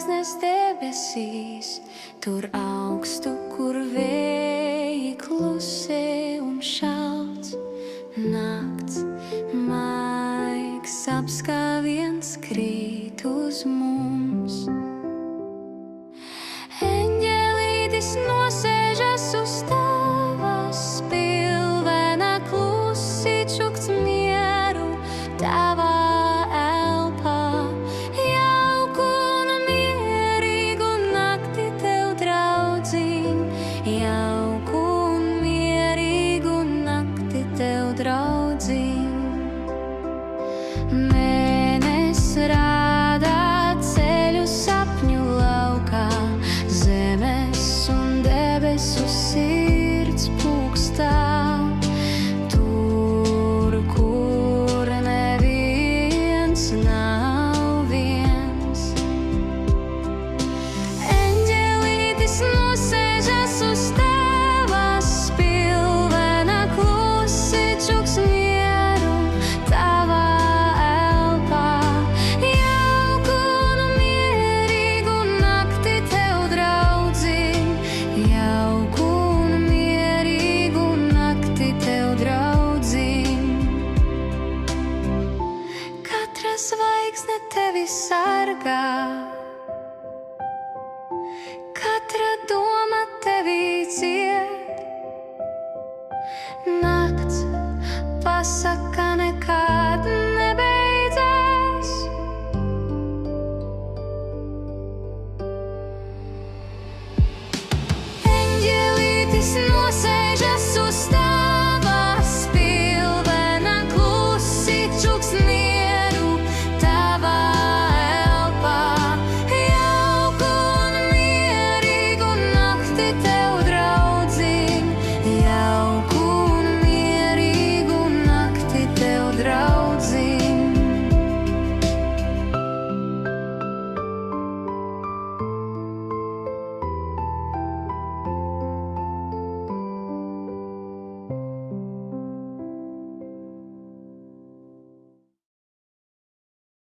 zvaigznes debesīs, tur augstu, kur vēji klusi un šalts. Nakts maigs apskāviens krīt uz mums. Eņģelītis nosēžas uz tavas pilvenā, klusi čukts mieru tavā elpā. Jauku un mierīgu nakti tev, draudziņ, jauku un mierīgu nakti tev, draudziņ. Mēnes rādā ceļu sapņu laukā, zemes un debesu sirds pūkstā. Tur, kur neviens nav viens. Eņģelītis nosēžas uz tavas pilvenā, klusi čuks mieru tavā elpā. Jauku un mierīgu nakti tev, draudziņ, jauku un mierīgu nakti tev, draudziņ. Katra zvaigzne tevi sargā, katra doma tevī dzied. Nakts pasaka nekad nebeidzās. Eņģelītis